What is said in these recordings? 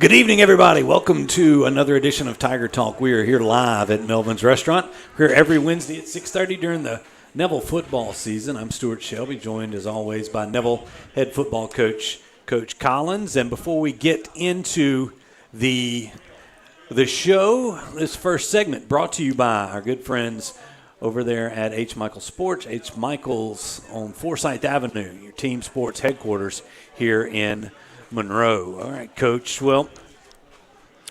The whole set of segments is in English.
Good evening, everybody. Welcome to another edition of Tiger Talk. We are here live at Melvin's Restaurant. We're here every Wednesday at 6:30 during the Neville football season. I'm Stewart Shelby, joined as always by Neville head football coach, Coach Collins. And before we get into the show, this first segment brought to you by our good friends over there at H. Michaels Sports. H. Michaels on Forsyth Avenue, your team sports headquarters here in Monroe. All right, Coach. Well,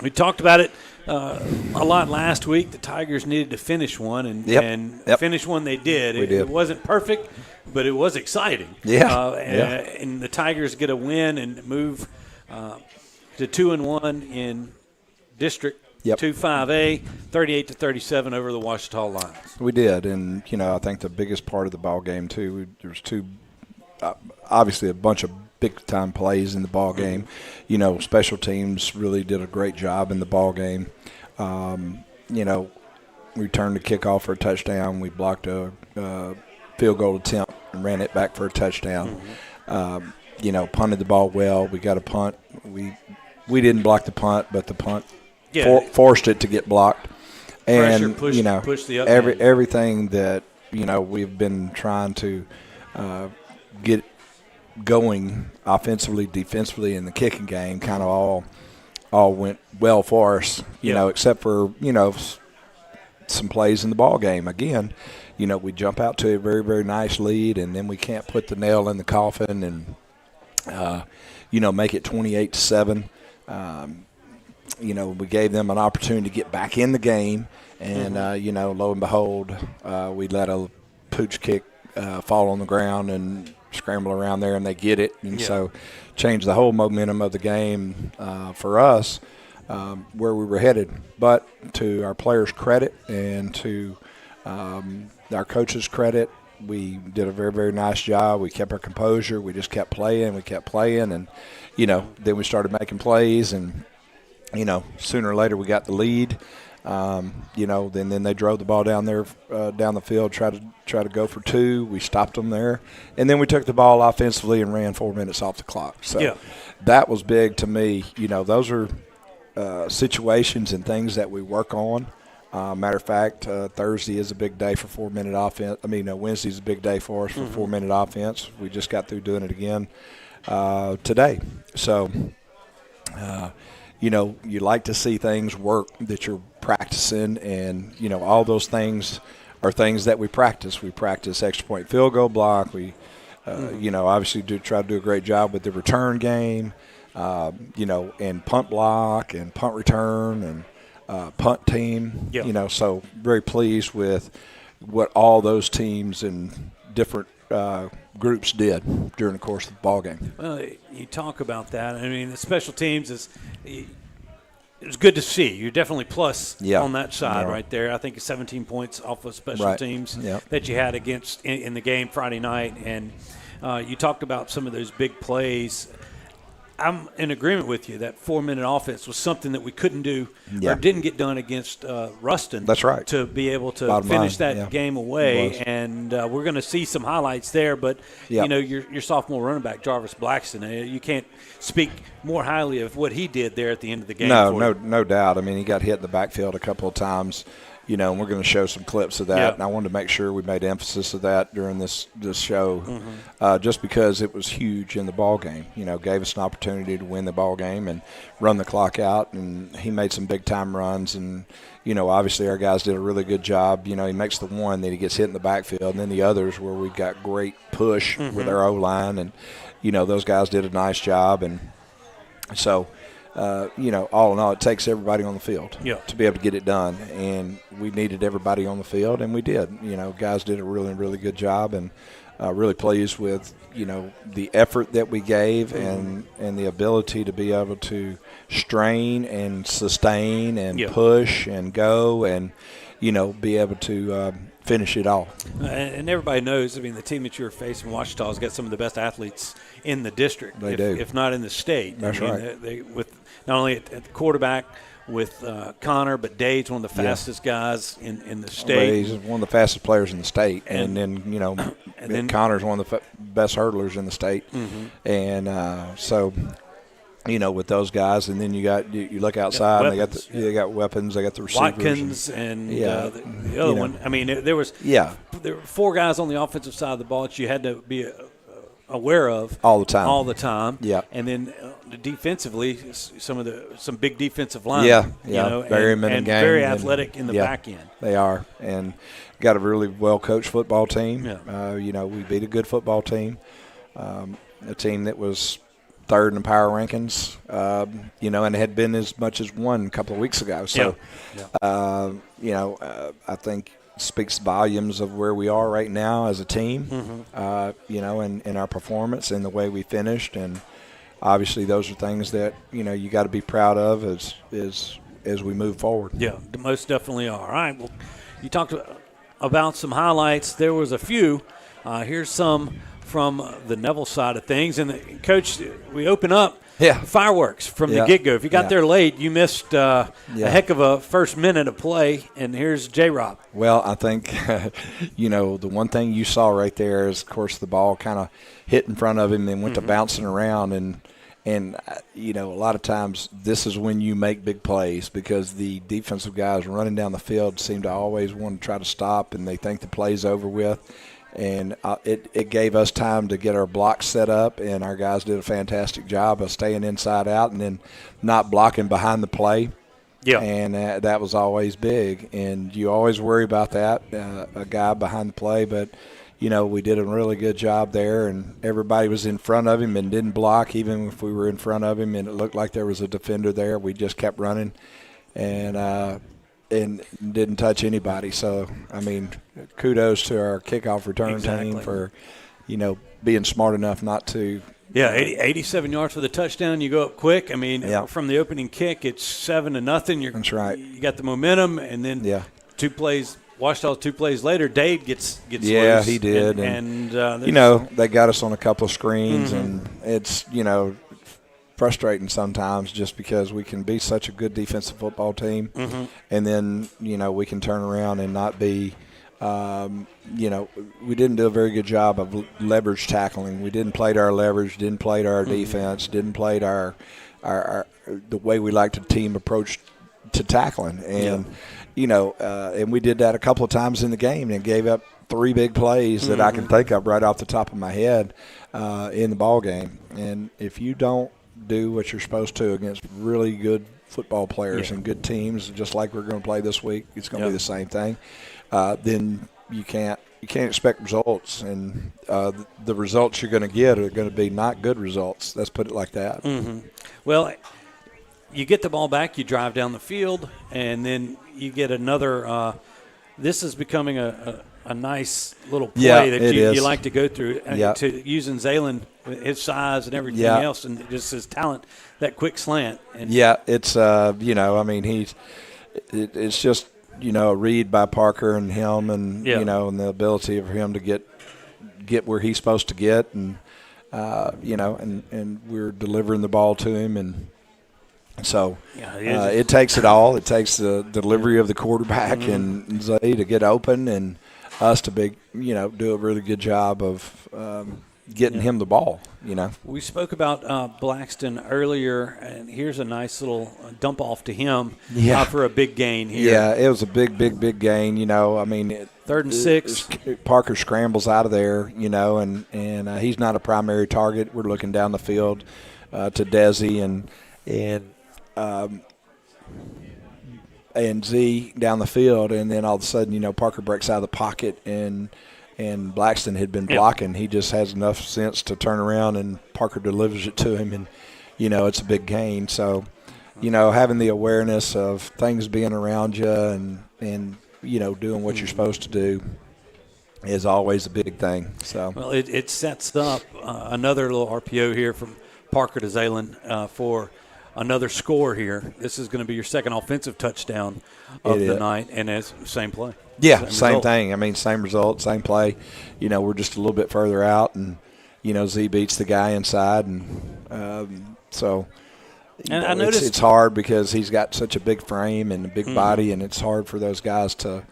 we talked about it a lot last week. The Tigers needed to finish one, and finish one they did. It wasn't perfect, but it was exciting. And the Tigers get a win and move to 2-1 in District 2-5A, 38-37 over the Ouachita Lions. We did, and I think the biggest part of the ball game too. There's obviously a bunch of big-time plays in the ball game. Special teams really did a great job in the ball game. We returned the kickoff for a touchdown. We blocked a field goal attempt and ran it back for a touchdown. Punted the ball well. We got a punt. We didn't block the punt, but the punt forced it to get blocked. And push the up everything that we've been trying to get going offensively, defensively in the kicking game kind of all went well for us, except for, some plays in the ball game. Again, we jump out to a very, very nice lead, and then we can't put the nail in the coffin and, make it 28-7. We gave them an opportunity to get back in the game, and, lo and behold, we let a pooch kick fall on the ground and scramble around there, and they get it, and so change the whole momentum of the game for us where we were headed. But to our players' credit and to our coaches' credit, we did a very, very nice job. We kept our composure. We just kept playing. And then we started making plays, and sooner or later we got the lead. Then they drove the ball down there, down the field, try to go for two. We stopped them there, and then we took the ball offensively and ran 4 minutes off the clock. So that was big to me. Those are situations and things that we work on. Matter of fact, Thursday is a big day for 4-minute offense. Wednesday's a big day for us for 4-minute offense. We just got through doing it again today. So. You like to see things work that you're practicing, and, all those things are things that we practice. We practice extra point field goal block. We, obviously try to do a great job with the return game, and punt block and punt return and punt team. So very pleased with what all those teams and different groups did during the course of the ball game. Well, you talk about that. The special teams it was good to see. You're definitely plus on that side right there. I think 17 points off of special teams that you had against in the game Friday night. And you talked about some of those big plays. I'm in agreement with you that 4-minute offense was something that we couldn't do or didn't get done against Ruston. That's right. To be able to finish that game away. And we're going to see some highlights there. But, your sophomore running back, Jarvis Blackston, you can't speak more highly of what he did there at the end of the game. No doubt. He got hit in the backfield a couple of times. And we're going to show some clips of that. And I wanted to make sure we made emphasis of that during this show, just because it was huge in the ball game. Gave us an opportunity to win the ball game and run the clock out. And he made some big time runs. And obviously our guys did a really good job. He makes the one that he gets hit in the backfield, and then the others where we got great push with our O line, and those guys did a nice job. And so. All in all, it takes everybody on the field to be able to get it done. And we needed everybody on the field, and we did. Guys did a really, really good job, and really pleased with, the effort that we gave and the ability to be able to strain and sustain and push and go and, be able to finish it all. And everybody knows, the team that you're facing, Ouachita, has got some of the best athletes in the district, if not in the state. That's right. They, with not only at the quarterback with Connor, but Dade's one of the fastest guys in the state. He's one of the fastest players in the state. And then Connor's one of the best hurdlers in the state. And so with those guys, and then you look outside, and they got weapons, they got the receivers, Watkins, and the other one. I mean, there were 4 guys on the offensive side of the ball that you had to be aware of all the time. Yeah, and then defensively, some big defensive line. Very and very athletic in the back end. They are, and got a really well coached football team. Yeah. We beat a good football team, a team that was third in the power rankings, and had been as much as one a couple of weeks ago. So, I think speaks volumes of where we are right now as a team, and our performance and the way we finished. And obviously those are things that, you got to be proud of as we move forward. Yeah, most definitely are. All right, well, you talked about some highlights. There was a few. Here's some from the Neville side of things. And, Coach, we open up fireworks from the get-go. If you got there late, you missed a heck of a first minute of play, and here's J-Rob. Well, I think, the one thing you saw right there is, of course, the ball kind of hit in front of him and went to bouncing around. And a lot of times this is when you make big plays because the defensive guys running down the field seem to always want to try to stop, and they think the play's over with. And it gave us time to get our blocks set up, and our guys did a fantastic job of staying inside out and then not blocking behind the play. Yeah. And that was always big. And you always worry about that, a guy behind the play. But, we did a really good job there, and everybody was in front of him and didn't block even if we were in front of him, and it looked like there was a defender there. We just kept running and didn't touch anybody. So, I mean, kudos to our kickoff return team for, being smart enough not to. Yeah, 87 yards for the touchdown. You go up quick. I mean, from the opening kick, it's 7-0. That's right. You got the momentum, and then 2 plays. Washita's 2 plays later, Dade gets yeah, loose. He did. And they got us on a couple of screens, and it's, frustrating sometimes just because we can be such a good defensive football team, and then, we can turn around and not be we didn't do a very good job of leverage tackling. We didn't play to our leverage, didn't play to our defense, didn't play to our the way we like the team approach to tackling. And, and we did that a couple of times in the game and gave up 3 big plays that I can think of right off the top of my head in the ball game. And if you don't do what you're supposed to against really good football players and good teams, just like we're going to play this week, it's going to be the same thing. Then you can't expect results, and the results you're going to get are going to be not good results. Let's put it like that. Well, you get the ball back, you drive down the field, and then you get another. This is becoming a nice little play that you like to go through to using Ze'Land, his size and everything else, and just his talent, that quick slant. And it's it's just a read by Parker and him, and and the ability of him to get where he's supposed to get, and and we're delivering the ball to him, and so it takes it all. It takes the delivery of the quarterback and Zay to get open, and us to do a really good job of getting him the ball. We spoke about Blackston earlier, and here's a nice little dump off to him for a big gain here. Yeah, it was a big gain. 3rd and 6. Parker scrambles out of there, and he's not a primary target. We're looking down the field to Desi and Z down the field, and then all of a sudden, Parker breaks out of the pocket, and Blackston had been blocking. He just has enough sense to turn around, and Parker delivers it to him, and, it's a big gain. So, having the awareness of things being around you and doing what you're supposed to do is always a big thing. So, well, it sets up another little RPO here from Parker to Ze'Land for another score here. This is going to be your second offensive touchdown of the night, and it's same play. Yeah, same thing. Same result, same play. We're just a little bit further out, and, Z beats the guy inside. And so I noticed it's hard because he's got such a big frame and a big body, and it's hard for those guys to,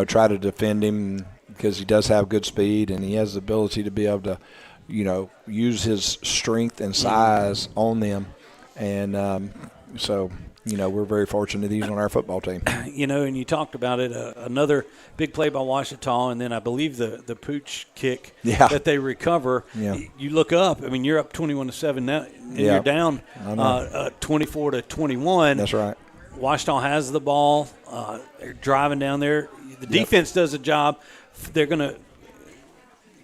try to defend him because he does have good speed, and he has the ability to be able to, use his strength and size on them. And so, we're very fortunate that he's on our football team. And you talked about it, another big play by Ouachita, and then I believe the pooch kick that they recover. Yeah. You look up, you're up 21-7 now, and you're down 24-21. That's right. Ouachita has the ball. They're driving down there. The defense does a job. They're going to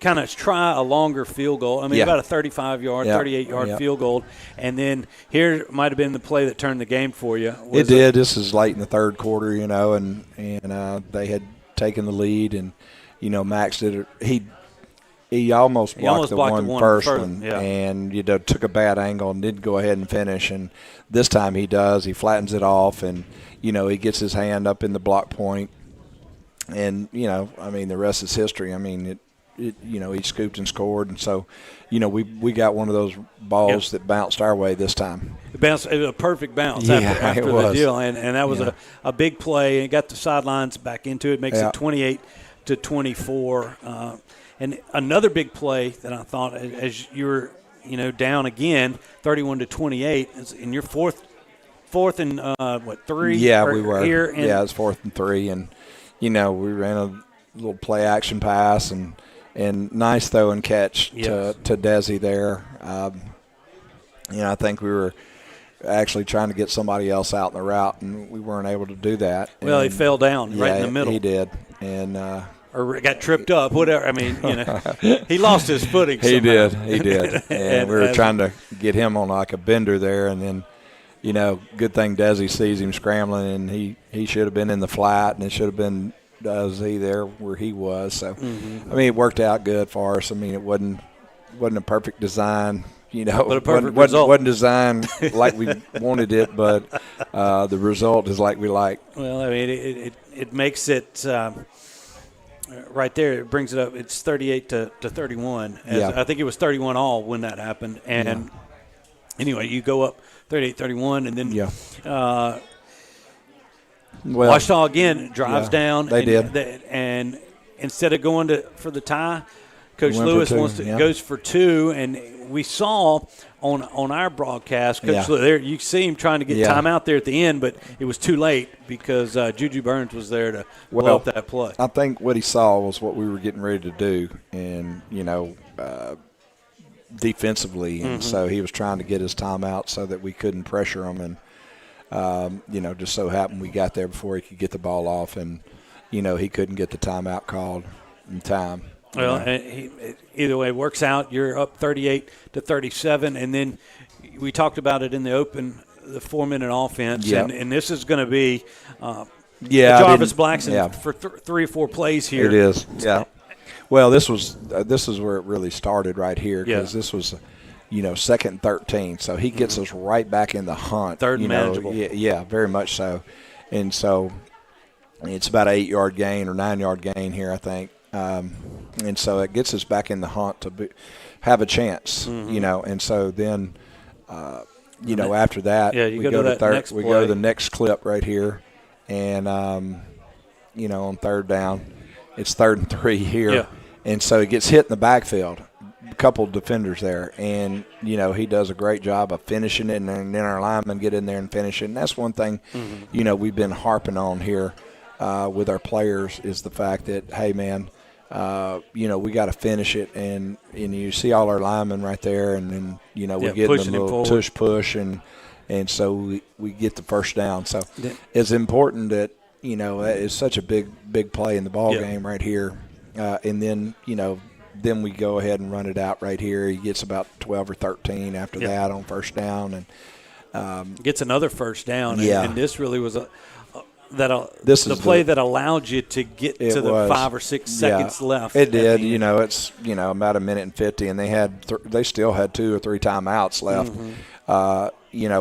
kind of try a longer field goal. About a 35-yard, 38-yard field goal. And then here might have been the play that turned the game for you. It did. This is late in the third quarter, and they had taken the lead. And, Max did it. He almost blocked the first one, and took a bad angle and didn't go ahead and finish. And this time he does. He flattens it off, and he gets his hand up in the block point. And the rest is history. He scooped and scored, and so we got one of those balls that bounced our way this time. It was a perfect bounce after the deal, and that was a big play. And got the sidelines back into it. Makes it 28-24. And another big play that I thought, as you were, down again, 31-28, and you're fourth and 3? Yeah, we were. Here, it was 4th and 3, and we ran a little play action pass and nice throw and catch to Desi there. I think we were actually trying to get somebody else out in the route, and we weren't able to do that. Well, he fell down right in the middle. He did, and or got tripped up, whatever. He lost his footing somehow. He did. And we were trying to get him on like a bender there, and then, good thing Desi sees him scrambling, and he should have been in the flat, and it should have been Desi there where he was. So, it worked out good for us. It wasn't a perfect design. But a perfect result. Wasn't designed like we wanted it, but the result is like we like. Well, it makes it right there. It brings it up. It's 38-31. I think it was 31 all when that happened. And anyway, you go up 38-31, and then Ouachita again drives down. They did. And instead of going for the tie, Coach Lewis goes for 2, and we saw on our broadcast, Coach Lewis, there you see him trying to get time out there at the end, but it was too late because Juju Burns was there to blow up that play. I think what he saw was what we were getting ready to do, and defensively, and so he was trying to get his time out so that we couldn't pressure him, and just so happened we got there before he could get the ball off, and he couldn't get the timeout called in time. Well, either way, it works out. You're up 38-37, and then we talked about it in the open, the 4-minute offense, and this is going to be Jarvis Blackson for 3 or 4 plays here. It is, yeah. Well, this is where it really started right here, because this was, 2nd and 13, so he gets us right back in the hunt. Third and manageable. Yeah, very much so, and so it's about an 8-yard gain or 9-yard gain here, I think. And so it gets us back in the hunt to have a chance, and so then, after that, we go to the next clip right here, and, on 3rd down, it's 3rd and 3 here, and so he gets hit in the backfield, a couple of defenders there, and, he does a great job of finishing it, and then our linemen get in there and finish it, and that's one thing, we've been harping on here with our players is the fact that, hey, man, we got to finish it, and you see all our linemen right there, and then we're getting a little push, and so we get the first down. So it's important that it's such a big play in the ball game right here, and then then we go ahead and run it out right here. He gets about 12 or 13 after that on first down, and gets another first down. And this really was the play that allowed you to get to the 5 or 6 seconds left. It did. It's about a minute and 50, and they still had 2 or 3 timeouts left.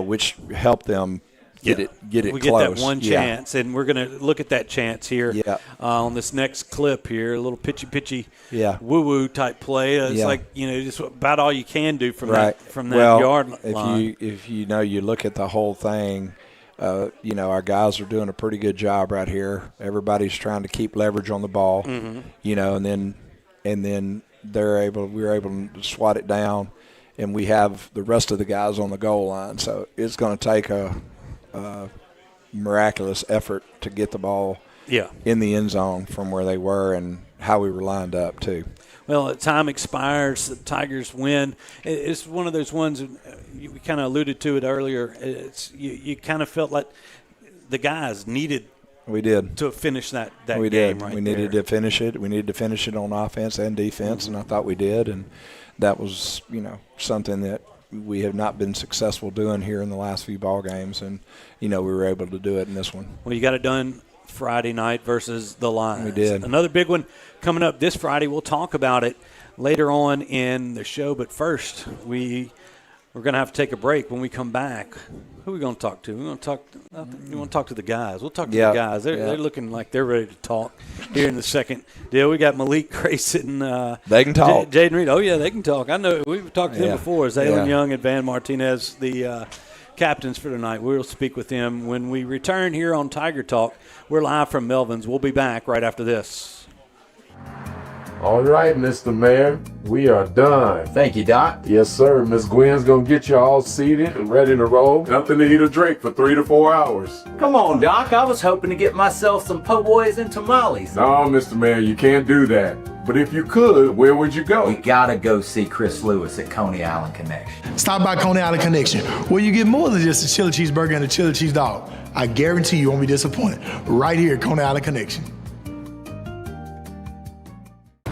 Which helped them get it we close. We get that one chance, and we're going to look at that chance here on this next clip here. A little pitchy woo-woo type play. It's like just about all you can do from that yard line. If you look at the whole thing. Our guys are doing a pretty good job right here. Everybody's trying to keep leverage on the ball, and then we were able to swat it down, and we have the rest of the guys on the goal line. So it's going to take a miraculous effort to get the ball in the end zone from where they were and how we were lined up too. Well, time expires. The Tigers win. It's one of those ones, we kind of alluded to it earlier. You kind of felt like the guys needed to finish that we game did. right We needed to finish it. We needed to finish it on offense and defense, and I thought we did. And that was, something that we have not been successful doing here in the last few ball games, and, we were able to do it in this one. Well, you got it done Friday night versus the Lions. We did. Another big one coming up this Friday. We'll talk about it later on in the show, but first we're going to have to take a break. When we come back, who are we going to talk to? You want to talk to the guys? We'll talk to the guys. They're looking like they're ready to talk here in the second deal. We got Malik Grayson. They can talk. Jayden Reed. Oh, yeah, they can talk. I know. We've talked to them before. Ze'Land Young and Van Martinez, the captains for tonight. We'll speak with them when we return here on Tiger Talk. We're live from Melvin's. We'll be back right after this. All right, Mr. Mayor, we are done. Thank you, Doc. Yes, sir. Miss Gwen's gonna get you all seated and ready to roll. Nothing to eat or drink for 3 to 4 hours. Come on, Doc. I was hoping to get myself some po' boys and tamales. No, Mr. Mayor, you can't do that. But if you could, where would you go? We gotta go see Chris Lewis at Coney Island Connection. Stop by Coney Island Connection, where you get more than just a chili cheeseburger and a chili cheese dog. I guarantee you won't be disappointed. Right here at Coney Island Connection.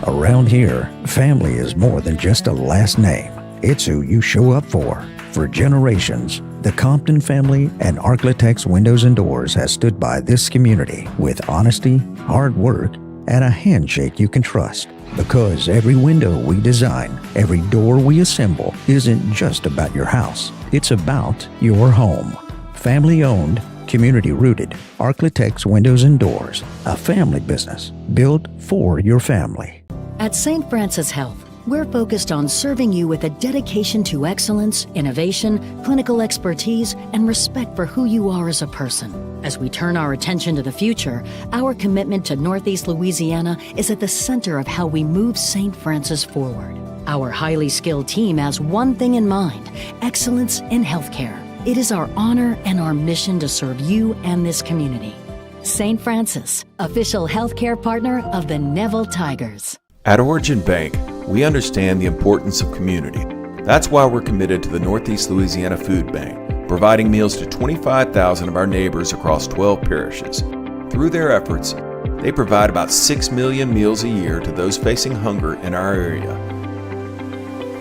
Around here, family is more than just a last name. It's who you show up for. For generations, the Compton family and Architects Windows and Doors has stood by this community with honesty, hard work, and a handshake you can trust. Because every window we design, every door we assemble, isn't just about your house. It's about your home. Family-owned, community-rooted, Architects Windows and Doors, a family business built for your family. At St. Francis Health, we're focused on serving you with a dedication to excellence, innovation, clinical expertise, and respect for who you are as a person. As we turn our attention to the future, our commitment to Northeast Louisiana is at the center of how we move St. Francis forward. Our highly skilled team has one thing in mind: excellence in healthcare. It is our honor and our mission to serve you and this community. St. Francis, official healthcare partner of the Neville Tigers. At Origin Bank, we understand the importance of community. That's why we're committed to the Northeast Louisiana Food Bank, providing meals to 25,000 of our neighbors across 12 parishes. Through their efforts, they provide about 6 million meals a year to those facing hunger in our area.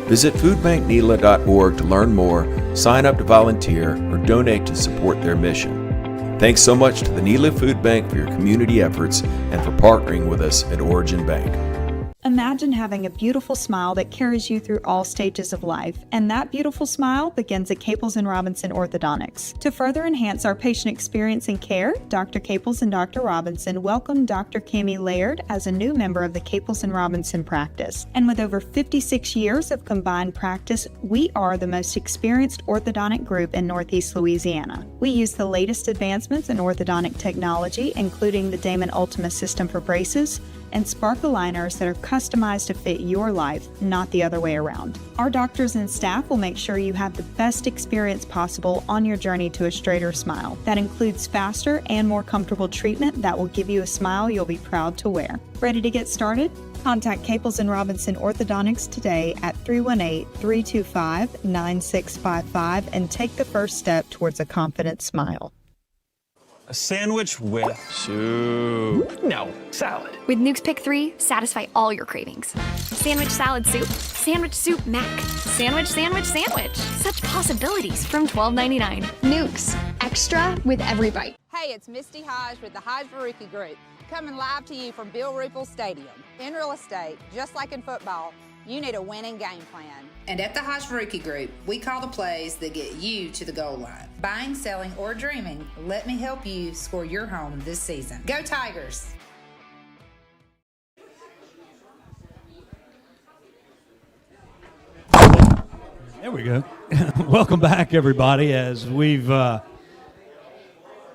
Visit foodbanknela.org to learn more, sign up to volunteer, or donate to support their mission. Thanks so much to the Nela Food Bank for your community efforts and for partnering with us at Origin Bank. Imagine having a beautiful smile that carries you through all stages of life, and that beautiful smile begins at Caples & Robinson Orthodontics. To further enhance our patient experience and care, Dr. Caples and Dr. Robinson welcomed Dr. Cammie Laird as a new member of the Caples & Robinson practice. And with over 56 years of combined practice, we are the most experienced orthodontic group in Northeast Louisiana. We use the latest advancements in orthodontic technology, including the Damon Ultima system for braces, and Spark aligners that are customized to fit your life, not the other way around. Our doctors and staff will make sure you have the best experience possible on your journey to a straighter smile. That includes faster and more comfortable treatment that will give you a smile you'll be proud to wear. Ready to get started? Contact Caples & Robinson Orthodontics today at 318-325-9655 and take the first step towards a confident smile. A sandwich with soup. No, salad. With Nuke's Pick 3, satisfy all your cravings. Sandwich salad soup, sandwich soup mac, sandwich, sandwich, sandwich. Such possibilities from $12.99. Nuke's, extra with every bite. Hey, it's Misty Hodge with the Hodge Baruki Group, coming live to you from Bill Rupel Stadium. In real estate, just like in football, you need a winning game plan. And at the Hodge Baruki Group, we call the plays that get you to the goal line. Buying, selling, or dreaming, let me help you score your home this season. Go Tigers! There we go. Welcome back, everybody, as we're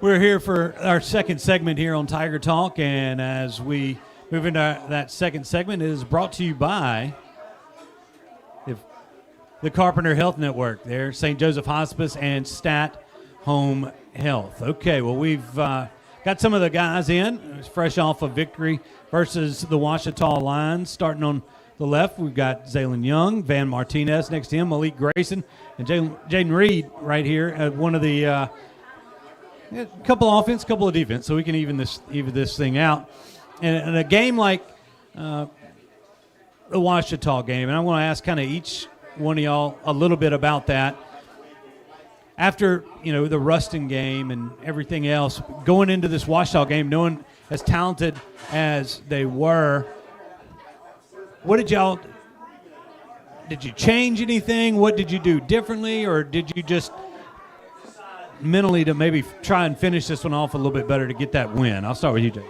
here for our second segment here on Tiger Talk, and as we move into that second segment, it is brought to you by the Carpenter Health Network there, St. Joseph Hospice and Stat Home Health. Okay, well, we've got some of the guys in, fresh off a victory versus the Ouachita Lions. Starting on the left, we've got Ze'Land Young, Van Martinez next to him, Malik Grayson, and Jayden Reed right here. One of the couple offense, couple of defense, so we can even this thing out. And a game like the Ouachita game, and I want to ask kind of each one of y'all a little bit about that. After, the Ruston game and everything else, going into this Ouachita game, knowing as talented as they were, did you change anything? What did you do differently, or did you just mentally to maybe try and finish this one off a little bit better to get that win? I'll start with you, Jay.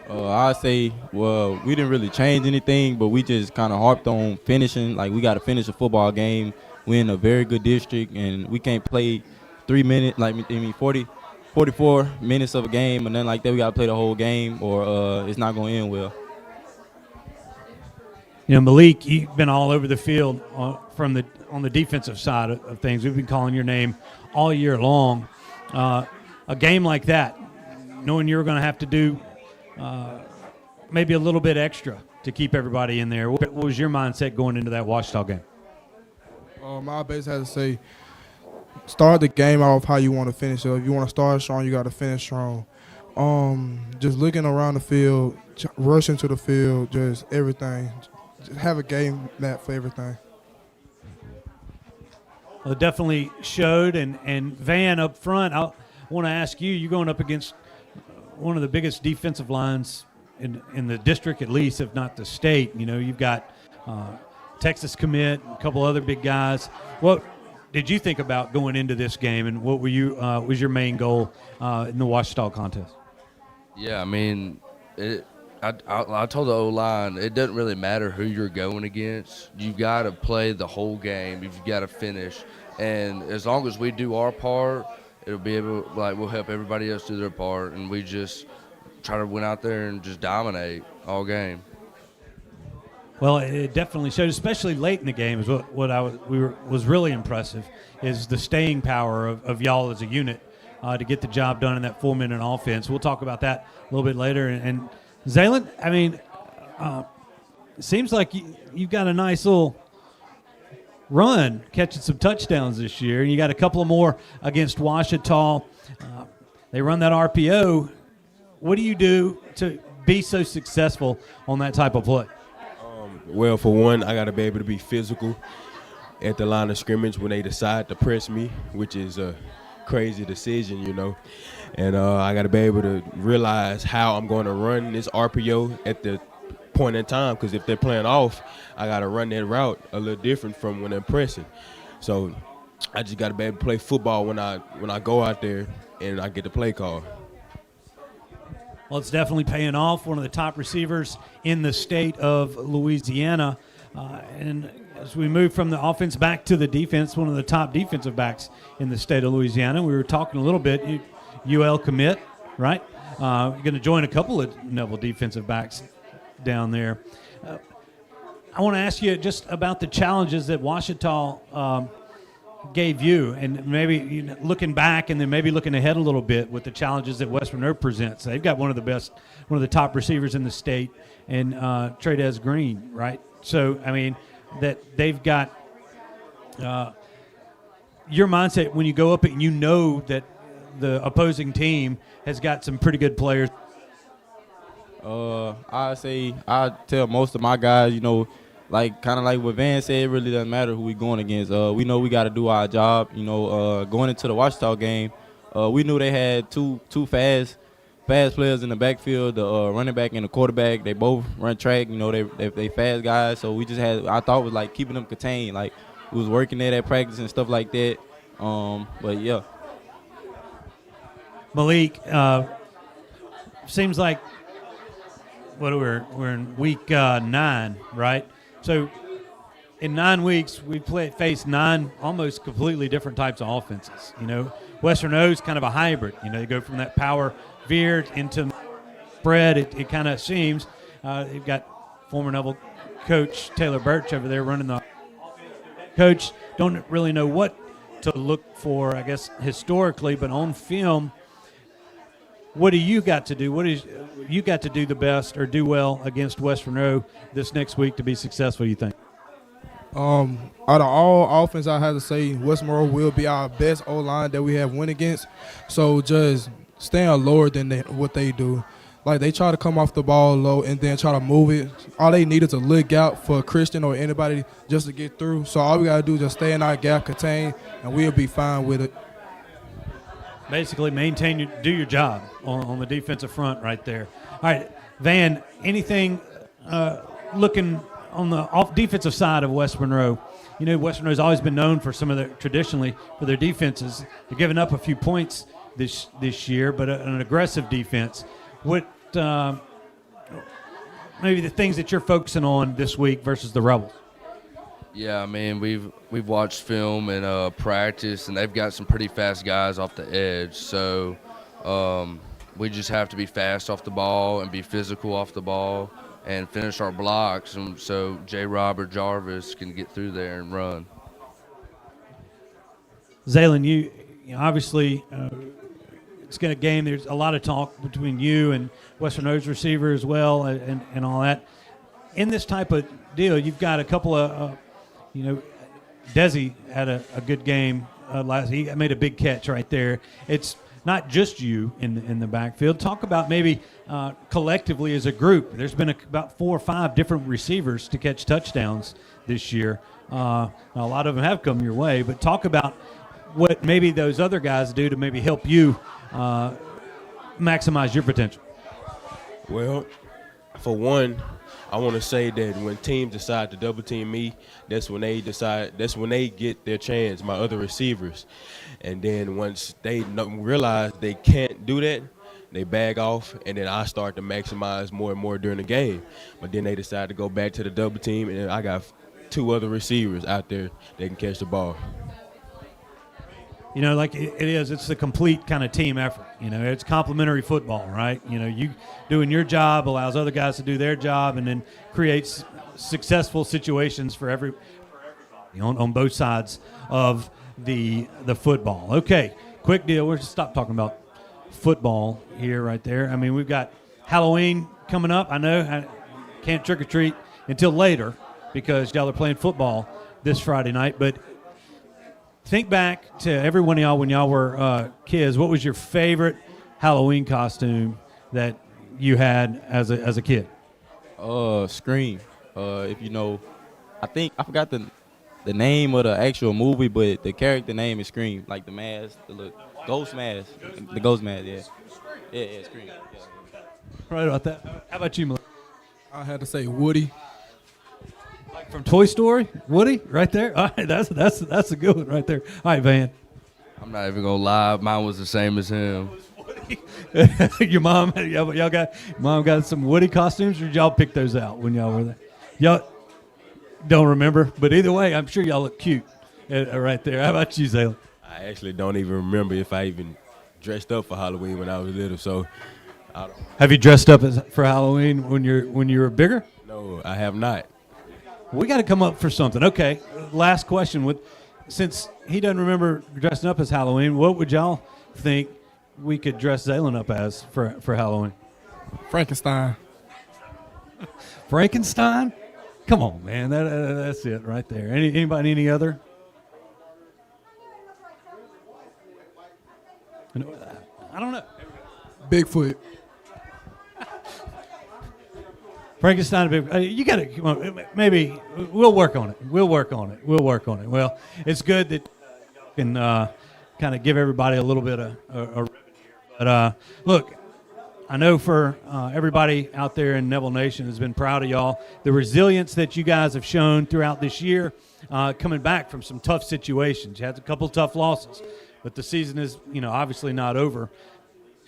I'd say, we didn't really change anything, but we just kind of harped on finishing. Like, we got to finish a football game. We're in a very good district, and we can't play 44 minutes of a game, and then like that we got to play the whole game, or it's not going to end well. Malik, you've been all over the field on the defensive side of things. We've been calling your name all year long. A game like that, knowing you were going to have to do maybe a little bit extra to keep everybody in there. What was your mindset going into that Ouachita game? I basically had to say, start the game off how you want to finish it. If you want to start strong, you got to finish strong. Just looking around the field, rushing to the field, just everything. Just have a game map for everything. Well, it definitely showed. And Van, up front, I want to ask you, you're going up against one of the biggest defensive lines in the district, at least, if not the state. You've got Texas commit, a couple other big guys. What did you think about going into this game, and what was your main goal in the Ouachita contest? Yeah, I mean, I told the O-line, it doesn't really matter who you're going against. You've got to play the whole game. You've got to finish. And as long as we do our part, we'll help everybody else do their part, and we just try to win out there and just dominate all game. Well, it definitely showed, especially late in the game. Is what was really impressive is the staying power of y'all as a unit to get the job done in that 4-minute offense. We'll talk about that a little bit later. And Ze'Land, I mean, it seems like you've got a nice little run catching some touchdowns this year, and you got a couple of more against Ouachita. They run that RPO. What do you do to be so successful on that type of play? Well, for one, I got to be able to be physical at the line of scrimmage when they decide to press me, which is a crazy decision, And I got to be able to realize how I'm going to run this RPO at the point in time, because if they're playing off, I got to run that route a little different from when they're pressing. So I just got to be able to play football when I go out there and I get the play call. Well, it's definitely paying off. One of the top receivers in the state of Louisiana. And as we move from the offense back to the defense, one of the top defensive backs in the state of Louisiana. We were talking a little bit, UL commit, right? You're going to join a couple of Neville defensive backs down there. I want to ask you just about the challenges that Ouachita gave you, and maybe looking back and then maybe looking ahead a little bit with the challenges that West Monroe presents. They've got one of the top receivers in the state, and Trades Green, right? So, I mean, that they've got your mindset when you go up and that the opposing team has got some pretty good players. I tell most of my guys, kind of like what Van said, it really doesn't matter who we going against. We know we got to do our job. Going into the Ouachita game, we knew they had two fast players in the backfield, the running back and the quarterback. They both run track. They fast guys. So we just I thought it was like keeping them contained. Like we was working at practice and stuff like that. But yeah. Malik, seems like we're in week 9, right? So in 9 weeks, we faced 9 almost completely different types of offenses. West Monroe's kind of a hybrid. They go from that power veered into spread. It kind of seems. You've got former Neville coach Taylor Birch over there running the Coach, don't really know what to look for, I guess, historically, but on film, what do you got to do? What is you got to do the best or do well against West Monroe this next week to be successful, you think? Out of all offense, I have to say West Monroe will be our best O-line that we have win against. So just staying lower than what they do. Like, they try to come off the ball low and then try to move it. All they need is a look out for Christian or anybody just to get through. So all we got to do is just stay in our gap, contain, and we'll be fine with it. Basically, do your job on the defensive front right there. All right, Van, anything looking on the defensive side of West Monroe? You know, West Monroe's always been known for traditionally for their defenses. They're giving up a few points this year, but an aggressive defense. What maybe the things that you're focusing on this week versus the Rebels? Yeah, I mean, we've watched film and practice, and they've got some pretty fast guys off the edge. So we just have to be fast off the ball and be physical off the ball and finish our blocks, and so J-Rob or Jarvis can get through there and run. Ze'Land, you know, obviously it's going to game. There's a lot of talk between you and West Monroe's receiver as well, and all that. In this type of deal, you've got a couple of, Desi had a good game last. He made a big catch right there. It's not just you in the backfield. Talk about maybe collectively as a group. There's been about 4 or 5 different receivers to catch touchdowns this year. A lot of them have come your way, but talk about what maybe those other guys do to maybe help you maximize your potential. Well, for one, I want to say that when teams decide to double team me, that's when they get their chance, my other receivers. And then once they realize they can't do that, they bag off, and then I start to maximize more and more during the game. But then they decide to go back to the double team, and I got 2 other receivers out there that can catch the ball. You know, like it's the complete kind of team effort. You know, it's complementary football, right? You know, you doing your job allows other guys to do their job and then creates successful situations for everybody on both sides of the football. Okay, quick deal. We'll just stop talking about football here right there. I mean, we've got Halloween coming up. I know I can't trick-or-treat until later because y'all are playing football this Friday night, but think back to every one of y'all when y'all were kids. What was your favorite Halloween costume that you had as a kid? Scream. If you know, I forgot the name of the actual movie, but the character name is Scream. Like the mask, the ghost mask, the ghost mask. Yeah, Scream. Yeah. Right about that. How about you, Malik? I had to say Woody. Like from Toy Story, Woody, right there. All right, that's a good one right there. All right, Van. I'm not even gonna lie, mine was the same as him. Your mom, mom got some Woody costumes, or did y'all pick those out when y'all were there? Y'all don't remember, but either way, I'm sure y'all look cute right there. How about you, Ze'Land? I actually don't even remember if I even dressed up for Halloween when I was little. So, I don't. Have you dressed up for Halloween when you were bigger? No, I have not. We got to come up for something. Okay, last question. Since he doesn't remember dressing up as Halloween, what would y'all think we could dress Ze'Land up as for Halloween? Frankenstein. Frankenstein? Come on, man. That's it right there. Anybody, any other? I don't know. Bigfoot. Frankenstein, you got to come on. Maybe we'll work on it. We'll work on it. Well, it's good that you can kind of give everybody a little bit of a ribbon here. But look, I know for everybody out there in Neville Nation has been proud of y'all. The resilience that you guys have shown throughout this year, coming back from some tough situations. You had a couple tough losses, but the season is, obviously not over.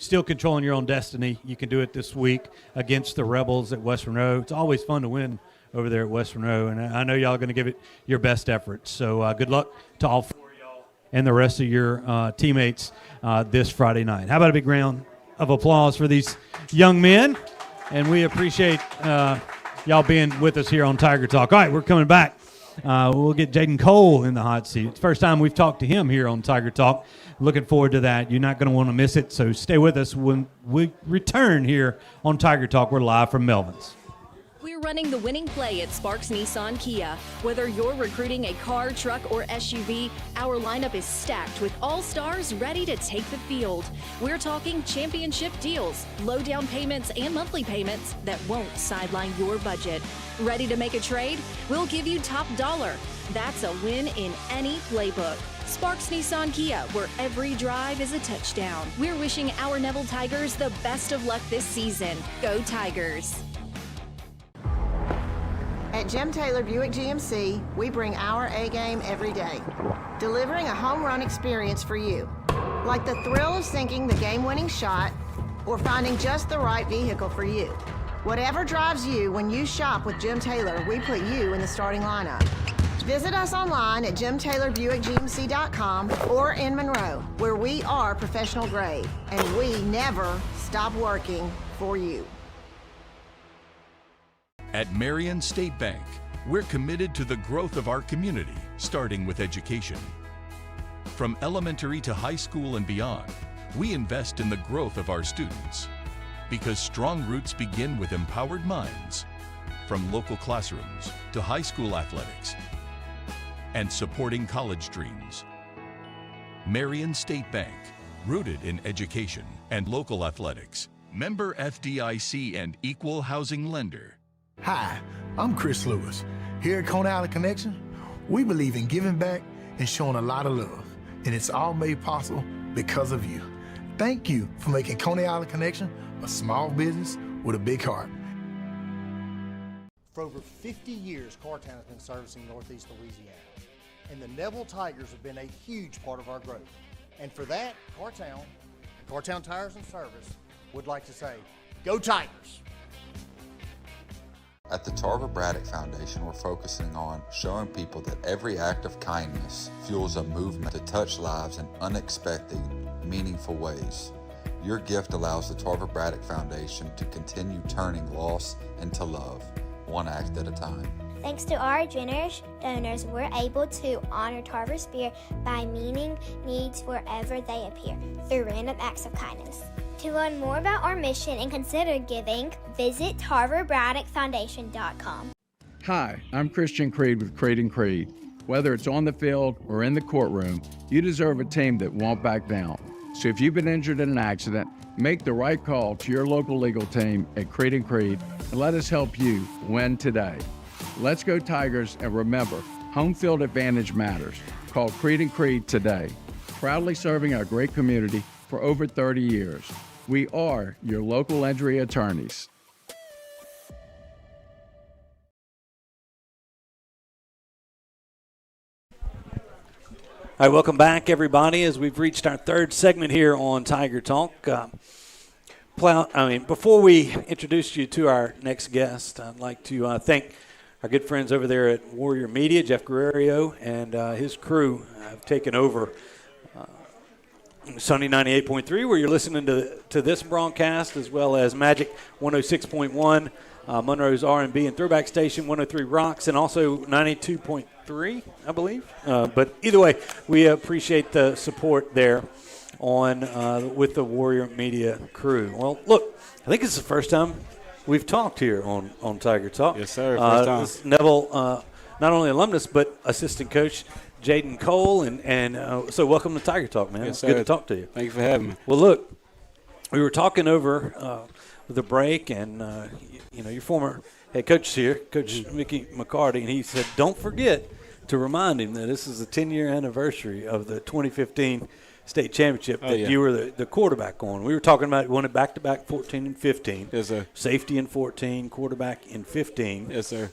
Still controlling your own destiny. You can do it this week against the Rebels at West Monroe. It's always fun to win over there at West Monroe, and I know y'all are going to give it your best efforts. So good luck to all 4 of y'all and the rest of your teammates this Friday night. How about a big round of applause for these young men? And we appreciate y'all being with us here on Tiger Talk. All right, we're coming back We'll get Jaiden Cole in the hot seat. It's the first time we've talked to him here on Tiger Talk. Looking forward to that. You're not going to want to miss it, so stay with us when we return here on Tiger Talk. We're live from Melvin's. We're running the winning play at Sparks Nissan Kia. Whether you're recruiting a car, truck, or SUV, our lineup is stacked with all stars ready to take the field. We're talking championship deals, low down payments, and monthly payments that won't sideline your budget. Ready to make a trade? We'll give you top dollar. That's a win in any playbook. Sparks Nissan Kia, where every drive is a touchdown. We're wishing our Neville Tigers the best of luck this season. Go Tigers! At Jim Taylor Buick GMC, we bring our A-game every day, delivering a home run experience for you, like the thrill of sinking the game-winning shot or finding just the right vehicle for you. Whatever drives you when you shop with Jim Taylor, we put you in the starting lineup. Visit us online at jimtaylorbuickgmc.com or in Monroe, where we are professional grade, and we never stop working for you. At Marion State Bank, we're committed to the growth of our community, starting with education. From elementary to high school and beyond, we invest in the growth of our students. Because strong roots begin with empowered minds, from local classrooms to high school athletics, and supporting college dreams. Marion State Bank, rooted in education and local athletics. Member FDIC and equal housing lender. Hi, I'm Chris Lewis. Here at Coney Island Connection, we believe in giving back and showing a lot of love, and it's all made possible because of you. Thank you for making Coney Island Connection a small business with a big heart. For over 50 years, Cartown has been servicing Northeast Louisiana, and the Neville Tigers have been a huge part of our growth. And for that, Cartown Tires and Service would like to say, go Tigers! At the Tarver Braddock Foundation, we're focusing on showing people that every act of kindness fuels a movement to touch lives in unexpected, meaningful ways. Your gift allows the Tarver Braddock Foundation to continue turning loss into love, one act at a time. Thanks to our generous donors, we're able to honor Tarver's spirit by meeting needs wherever they appear through random acts of kindness. To learn more about our mission and consider giving, visit TarverBraddockFoundation.com. Hi, I'm Christian Creed with Creed & Creed. Whether it's on the field or in the courtroom, you deserve a team that won't back down. So if you've been injured in an accident, make the right call to your local legal team at Creed & Creed and let us help you win today. Let's go Tigers, and remember, home field advantage matters. Call Creed & Creed today. Proudly serving our great community for over 30 years. We are your local injury attorneys. All right, welcome back, everybody, as we've reached our third segment here on Tiger Talk. Before we introduce you to our next guest, I'd like to thank our good friends over there at Warrior Media, Jeff Guerrero and his crew have taken over Sunny 98.3, where you're listening to this broadcast, as well as Magic 106.1, Monroe's R&B and Throwback Station 103 Rocks, and also 92.3, I believe. But either way, we appreciate the support there on with the Warrior Media crew. Well, look, I think it's the first time we've talked here on Tiger Talk. Yes, sir. First time. This Neville, not only alumnus, but assistant coach Jaiden Cole, and so welcome to Tiger Talk, man. Yes, it's sir. good to talk to you. Thank you for having me. Well, look, we were talking over the break, and your former head coach here, Coach Mickey McCarty, and he said, don't forget to remind him that this is the 10-year anniversary of the 2015 state championship that you were the quarterback on. We were talking about winning back-to-back 14 and 15. Yes, sir. Safety in 14, quarterback in 15. Yes, sir.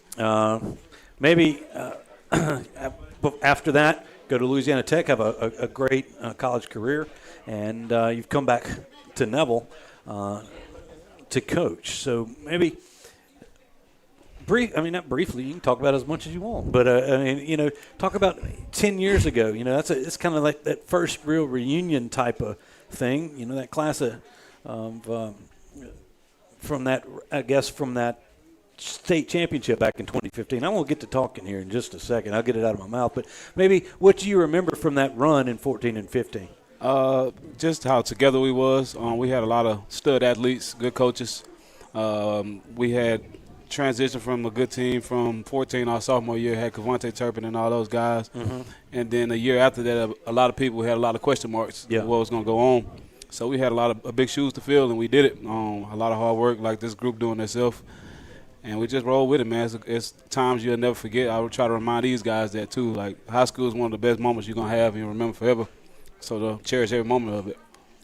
Maybe after that, go to Louisiana Tech, have a great college career, and you've come back to Neville to coach. So maybe not briefly, you can talk about it as much as you want, but talk about 10 years ago. It's kind of like that first real reunion type of thing. That class from that state championship back in 2015. I won't get to talking here in just a second. I'll get it out of my mouth. But maybe what do you remember from that run in 14 and 15? Just how together we was. We had a lot of stud athletes, good coaches. We had transition from a good team from 14, our sophomore year, had Cavante Turpin and all those guys. Mm-hmm. And then a year after that, a lot of people had a lot of question marks of what was going to go on. So we had a lot of big shoes to fill, and we did it. A lot of hard work, like this group doing themselves. And we just rolled with it, man. It's times you'll never forget. I would try to remind these guys that, too. Like, high school is one of the best moments you're going to have and you'll remember forever. So to cherish every moment of it.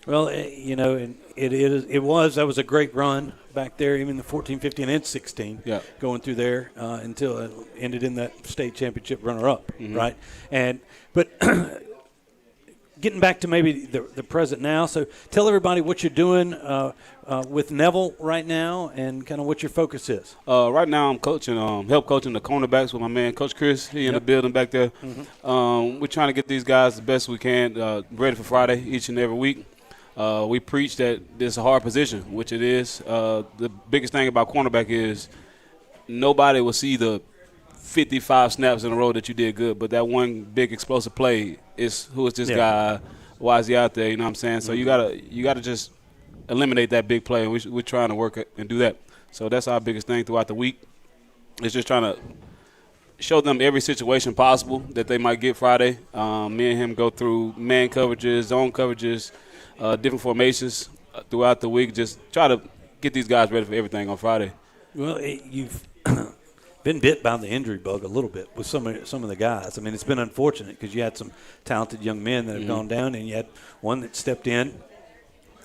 Well, and that was a great run back there, even the 14, 15, and 16, going through there until it ended in that state championship runner-up, right? But getting back to maybe the present now, so tell everybody what you're doing with Neville right now and kind of what your focus is. Right now I'm coaching, help coaching the cornerbacks with my man, Coach Chris. He in the building back there. We're trying to get these guys the best we can, ready for Friday each and every week. We preach that this is a hard position, which it is. The biggest thing about cornerback is nobody will see the 55 snaps in a row that you did good, but that one big explosive play is who is this guy? Why is he out there? You know what I'm saying? So you gotta just eliminate that big play, and we're trying to work and do that. So that's our biggest thing throughout the week. It's just trying to show them every situation possible that they might get Friday. Me and him go through man coverages, zone coverages, different formations throughout the week. Just try to get these guys ready for everything on Friday. Well, you've been bit by the injury bug a little bit with some of the guys. I mean, it's been unfortunate because you had some talented young men that have gone down, and you had one that stepped in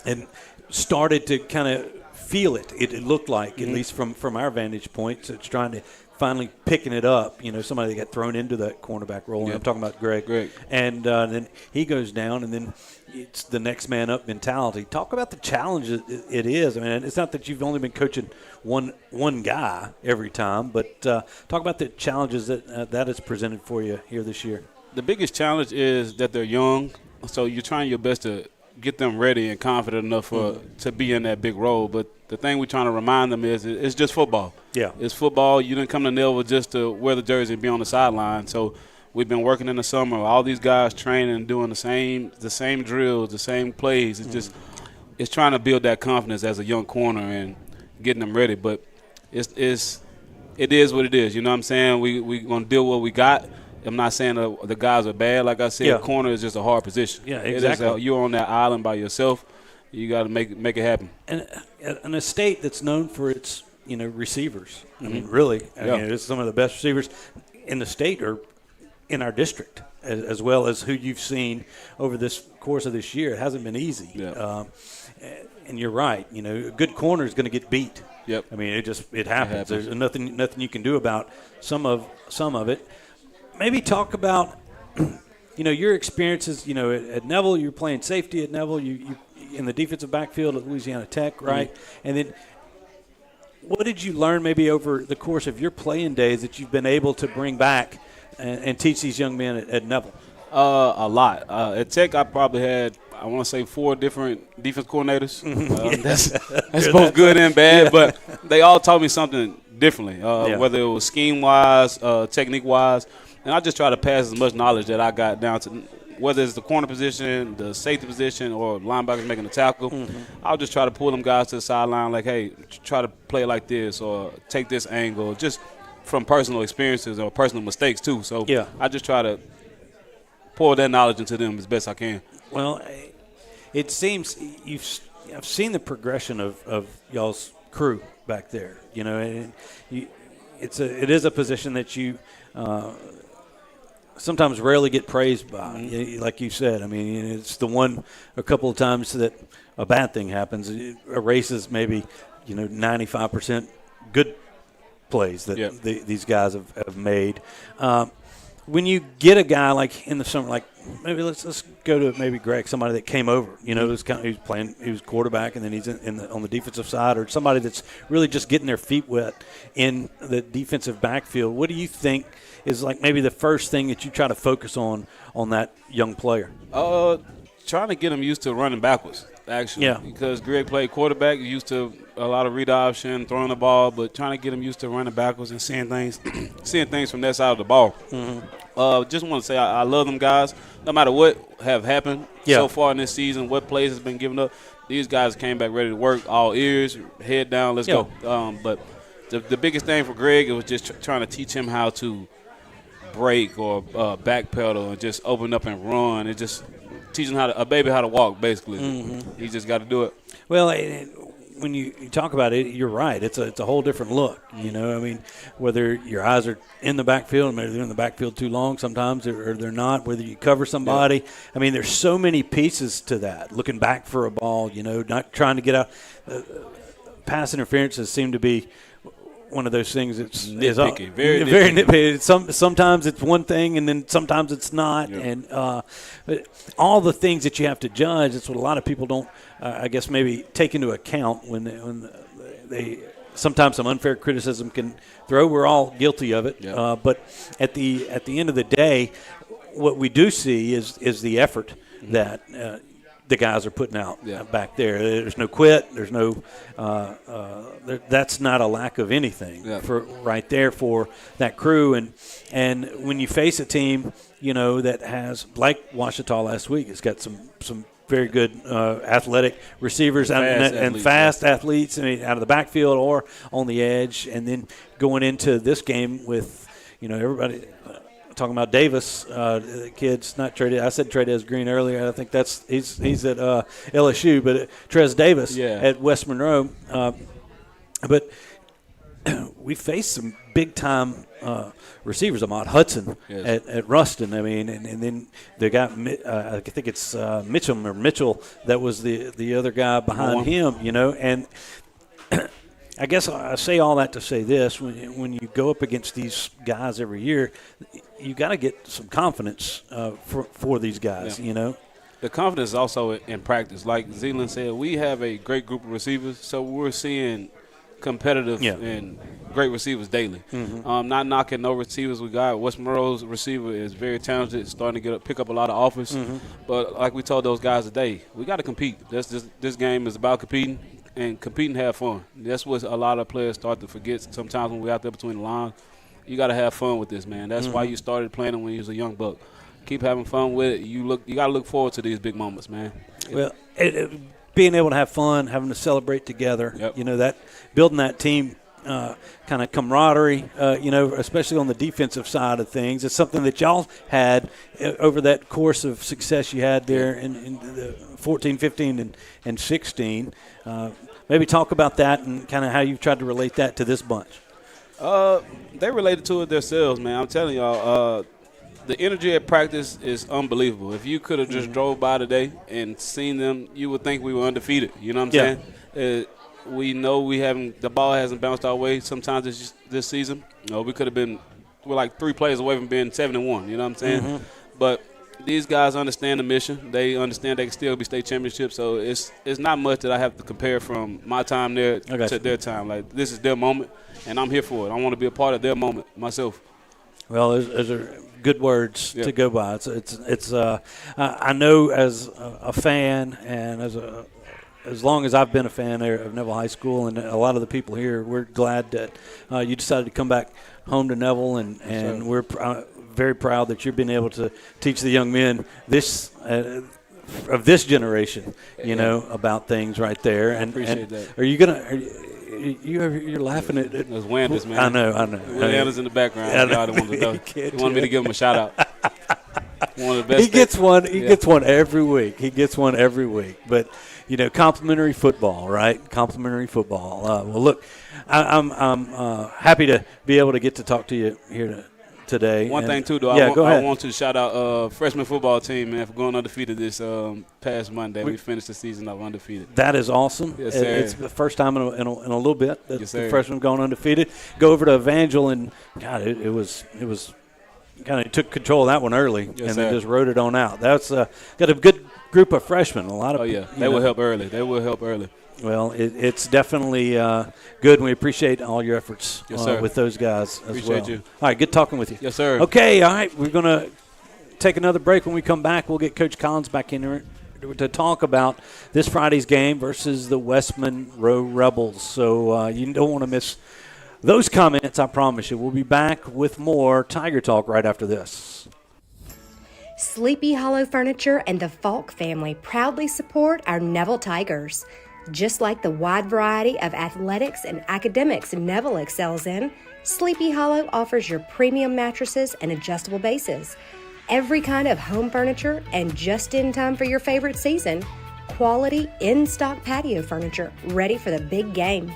and started to kind of feel it. It looked like, at least from our vantage point, so it's trying to finally picking it up. You know, somebody that got thrown into that cornerback role. And I'm talking about Greg. And then he goes down, and then it's the next man up mentality. Talk about the challenge it is. I mean, it's not that you've only been coaching one guy every time, but talk about the challenges that is presented for you here this year. The biggest challenge is that they're young, so you're trying your best to get them ready and confident enough to be in that big role. But the thing we're trying to remind them is it's just football. Yeah. It's football. You didn't come to Neville just to wear the jersey and be on the sideline. So we've been working in the summer. All these guys training and doing the same drills, the same plays. It's it's trying to build that confidence as a young corner and getting them ready. But it is what it is. You know what I'm saying? We're going to deal with what we got. I'm not saying the guys are bad. Like I said, corner is just a hard position. Yeah, exactly. You're on that island by yourself. You got to make it happen. And a state that's known for its receivers. I mean, really, I mean, it's some of the best receivers in the state or in our district, as well as who you've seen over this course of this year. It hasn't been easy. Yeah. And you're right. A good corner is going to get beat. Yep. I mean, it happens. There's nothing you can do about some of it. Maybe talk about, your experiences. At Neville, you're playing safety at Neville. You in the defensive backfield at Louisiana Tech, right? And then, what did you learn maybe over the course of your playing days that you've been able to bring back and teach these young men at Neville? A lot. At Tech, I probably had, I want to say, 4 different defense coordinators. That's both good and bad, but they all taught me something differently, whether it was scheme-wise, technique-wise. And I just try to pass as much knowledge that I got down to, whether it's the corner position, the safety position, or linebackers making the tackle. I'll just try to pull them guys to the sideline like, hey, try to play like this or take this angle, just from personal experiences or personal mistakes too. So I just try to pour that knowledge into them as best I can. Well, it seems I've seen the progression of y'all's crew back there. And it is a position that you sometimes rarely get praised by, like you said. I mean, it's the one a couple of times that a bad thing happens. It erases maybe 95% good plays that these guys have made. When you get a guy like in the summer, like maybe let's go to maybe Greg, somebody that came over, he was quarterback, and then he's on the defensive side, or somebody that's really just getting their feet wet in the defensive backfield. What do you think is like maybe the first thing that you try to focus on that young player? Trying to get them used to running backwards. actually. Yeah. Because Greg played quarterback, used to a lot of read option, throwing the ball, but trying to get him used to running backwards and seeing things from that side of the ball. Just want to say I love them guys. No matter what have happened so far in this season, what plays has been given up, these guys came back ready to work, all ears, head down, let's go. But the biggest thing for Greg, it was just trying to teach him how to break or backpedal and just open up and run. It just teaching a baby how to walk, basically. He just got to do it. Well, when you talk about it, you're right. It's a whole different look. You know, I mean, whether your eyes are in the backfield, maybe they're in the backfield too long sometimes, or they're not. Whether you cover somebody, I mean, there's so many pieces to that. Looking back for a ball, you know, not trying to get out. Pass interferences seem to be one of those things that's nitpicky, very nitpicky. Sometimes it's one thing, and then sometimes it's not. Yeah. And but all the things that you have to judge, that's what a lot of people don't, I guess, maybe take into account when they sometimes some unfair criticism can throw. We're all guilty of it. Yeah. But at the end of the day, what we do see is the effort that the guys are putting out back there. There's no quit. There's no that's not a lack of anything for right there for that crew. And when you face a team, you know, that has, like Ouachita last week, it's got some very good athletic receivers and fast athletes, I mean, out of the backfield or on the edge, and then going into this game with, you know, everybody talking about Davis, the kid's not Trey. I said Trez Green earlier. I think he's at LSU, but Trez Davis at West Monroe. But we faced some big time receivers. Ahmad Hudson at Ruston. I mean, and then they got I think it's Mitchell that was the other guy behind him. You know, and I guess I say all that to say this: when you go up against these guys every year, you got to get some confidence for these guys. You know, the confidence is also in practice. Like Ze'Land said, we have a great group of receivers, so we're seeing competitive and great receivers daily. Not knocking no receivers we got. West Monroe's receiver is very talented, starting to pick up a lot of offers. But like we told those guys today, we got to compete. This game is about competing. And compete and have fun. That's what a lot of players start to forget sometimes when we're out there between the lines. You got to have fun with this, man. That's why you started playing when you was a young buck. Keep having fun with it. You got to look forward to these big moments, man. Well, being able to have fun, having to celebrate together, you know, that building that team kind of camaraderie, you know, especially on the defensive side of things. It's something that y'all had over that course of success you had there in the 14, 15, and 16. Maybe talk about that and kind of how you've tried to relate that to this bunch. They related to it themselves, man. I'm telling y'all, the energy at practice is unbelievable. If you could have just drove by today and seen them, you would think we were undefeated. You know what I'm saying? We know the ball hasn't bounced our way sometimes this season. You know, we're like 3 plays away from being 7-1. You know what I'm saying? But these guys understand the mission. They understand they can still be state championships. So it's not much that I have to compare from my time there to their time. Like, this is their moment, and I'm here for it. I want to be a part of their moment myself. Well, those are good words to go by. It's I know as a fan and as long as I've been a fan of Neville High School, and a lot of the people here, we're glad that you decided to come back home to Neville, and we're very proud that you've been able to teach the young men of this generation, you know, about things right there. I appreciate that. Are you you're laughing at it? There's Wanders, man. I know. Wanders in the background. Y'all didn't want to know. He wanted me to give him a shout out. One of the best. He gets one. He gets one every week. But you know, complimentary football, right? Complimentary football. Well, look, I'm happy to be able to get to talk to you here today. One thing too, though, I want to shout out freshman football team, man, for going undefeated this past Monday. We finished the season off undefeated. That is awesome. Yes, sir. It's the first time in a little bit that the freshmen gone undefeated. Go over to Evangel, and God, it was kind of took control of that one early, and then just rode it on out. That's got a good group of freshmen. A lot of they will help early. They will help early. Well, it's definitely good, and we appreciate all your efforts with those guys as appreciate you. All right, good talking with you. Yes, sir. Okay, all right, we're going to take another break. When we come back, we'll get Coach Collins back in here to talk about this Friday's game versus the West Monroe Rebels. So you don't want to miss those comments, I promise you. We'll be back with more Tiger Talk right after this. Sleepy Hollow Furniture and the Falk family proudly support our Neville Tigers. Just like the wide variety of athletics and academics Neville excels in, Sleepy Hollow offers your premium mattresses and adjustable bases, every kind of home furniture, and just in time for your favorite season, quality in-stock patio furniture ready for the big game.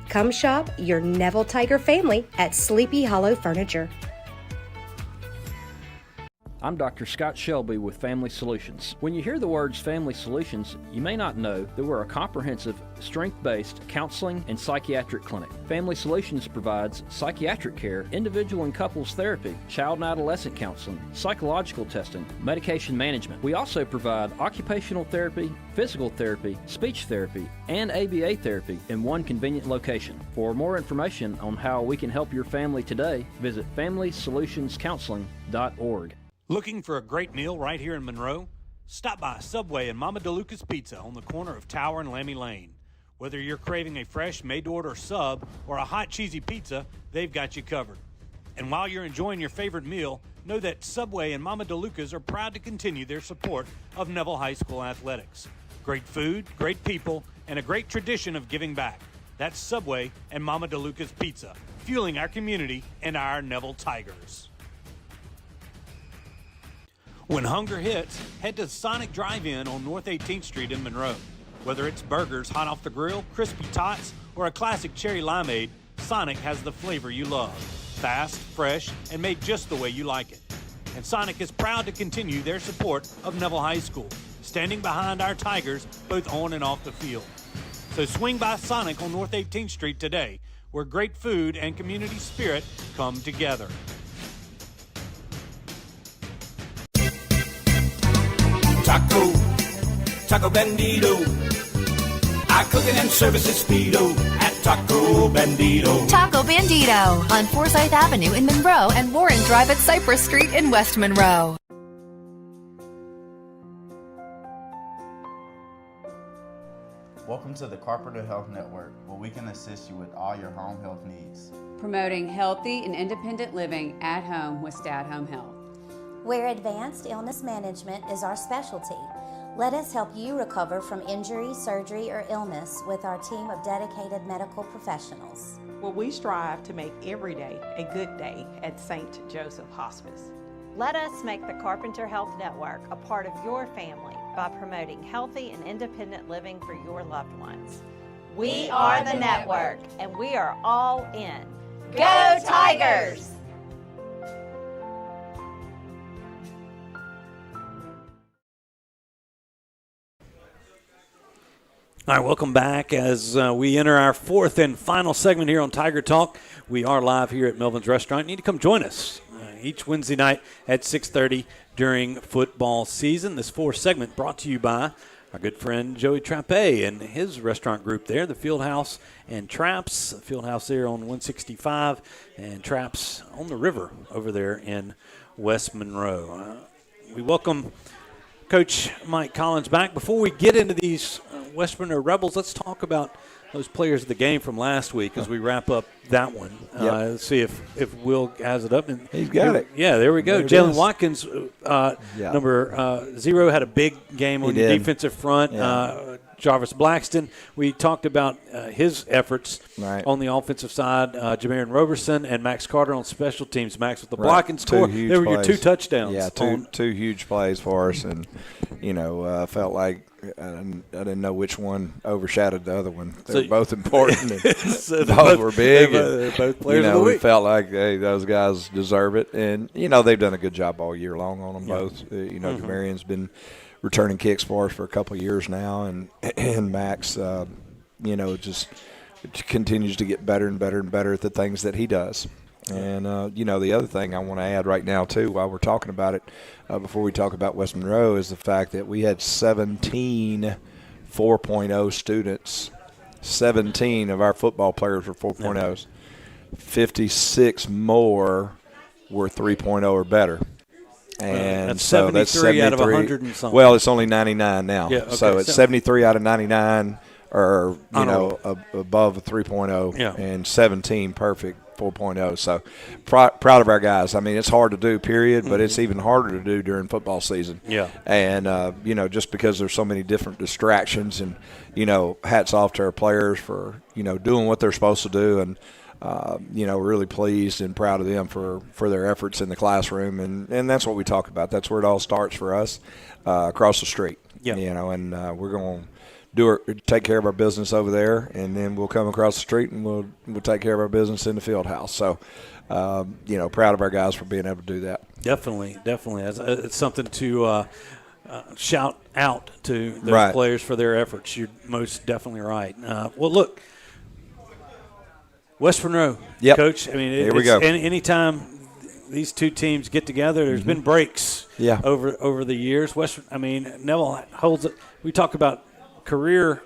Come shop your Neville Tiger family at Sleepy Hollow Furniture. I'm Dr. Scott Shelby with Family Solutions. When you hear the words Family Solutions, you may not know that we're a comprehensive, strength-based counseling and psychiatric clinic. Family Solutions provides psychiatric care, individual and couples therapy, child and adolescent counseling, psychological testing, medication management. We also provide occupational therapy, physical therapy, speech therapy, and ABA therapy in one convenient location. For more information on how we can help your family today, visit FamilySolutionsCounseling.org. Looking for a great meal right here in Monroe? Stop by Subway and Mama DeLuca's Pizza on the corner of Tower and Lammy Lane. Whether you're craving a fresh, made-to-order sub or a hot, cheesy pizza, they've got you covered. And while you're enjoying your favorite meal, know that Subway and Mama DeLuca's are proud to continue their support of Neville High School athletics. Great food, great people, and a great tradition of giving back. That's Subway and Mama DeLuca's Pizza, fueling our community and our Neville Tigers. When hunger hits, head to Sonic Drive-In on North 18th Street in Monroe. Whether it's burgers hot off the grill, crispy tots, or a classic cherry limeade, Sonic has the flavor you love. Fast, fresh, and made just the way you like it. And Sonic is proud to continue their support of Neville High School, standing behind our Tigers both on and off the field. So swing by Sonic on North 18th Street today, where great food and community spirit come together. Taco Bandito. Our cooking and service is speedo at Taco Bandito. Taco Bandito on Forsyth Avenue in Monroe and Warren Drive at Cypress Street in West Monroe. Welcome to the Carpenter Health Network, where we can assist you with all your home health needs. Promoting healthy and independent living at home with Stay Home Health. Where advanced illness management is our specialty. Let us help you recover from injury, surgery, or illness with our team of dedicated medical professionals. Well, we strive to make every day a good day at St. Joseph Hospice. Let us make the Carpenter Health Network a part of your family by promoting healthy and independent living for your loved ones. We are the network, and we are all in. Go Tigers! All right, welcome back as we enter our fourth and final segment here on Tiger Talk. We are live here at Melvin's Restaurant. You need to come join us each Wednesday night at 6:30 during football season. This fourth segment brought to you by our good friend Joey Trappe and his restaurant group there, the Fieldhouse and Traps. The Fieldhouse there on 165 and Traps on the river over there in West Monroe. We welcome Coach Mike Collins back. Before we get into these West Monroe Rebels, let's talk about those players of the game from last week as we wrap up that one. Let's see if Will has it up. And he's got it. Yeah, there we go. Jalen Watkins, number 0, had a big game on the defensive front. Jarvis Blackston, we talked about his efforts on the offensive side. Jamarin Roberson and Max Carter on special teams. Max with the block and score. There were your 2 touchdowns. Yeah, two huge plays for us. And, I felt like I didn't know which one overshadowed the other one. They were both important. And both were big. Both players of the week. We felt like, hey, those guys deserve it. And, they've done a good job all year long on them both. Jamarian's been returning kicks for us for a couple of years now, and Max, just continues to get better and better and better at the things that he does. And, the other thing I want to add right now, too, while we're talking about it, before we talk about West Monroe, is the fact that we had 17 4.0 students. 17 of our football players were 4.0s. 56 more were 3.0 or better. And that's so 73 that's 73 out of 100 and something. Well, it's only 99 now. Yeah, okay, so it's 73 out of 99 or, above a 3.0 yeah. and 17 perfect 4.0. So proud of our guys. I mean, it's hard to do, period, but it's even harder to do during football season. Yeah. And, just because there's so many different distractions and, hats off to our players for, doing what they're supposed to do and, really pleased and proud of them for their efforts in the classroom. And that's what we talk about. That's where it all starts for us across the street. Yeah. And we're going to take care of our business over there, and then we'll come across the street and we'll take care of our business in the field house. So, proud of our guys for being able to do that. Definitely. It's something to shout out to those players for their efforts. You're most definitely right. Well, look, West Monroe, Coach. I mean, here we go. Anytime these two teams get together, there's been breaks over the years. Neville holds it. We talk about career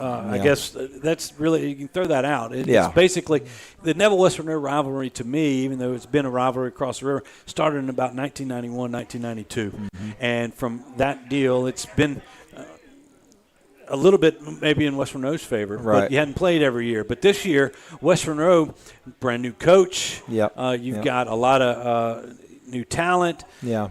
I guess that's really, you can throw that out. It's basically the Neville-West Monroe rivalry to me, even though it's been a rivalry across the river, started in about 1991, 1992. And from that deal, it's been a little bit maybe in West Monroe's favor, but you hadn't played every year. But this year, West Monroe, brand new coach. You've got a lot of new talent. Yeah.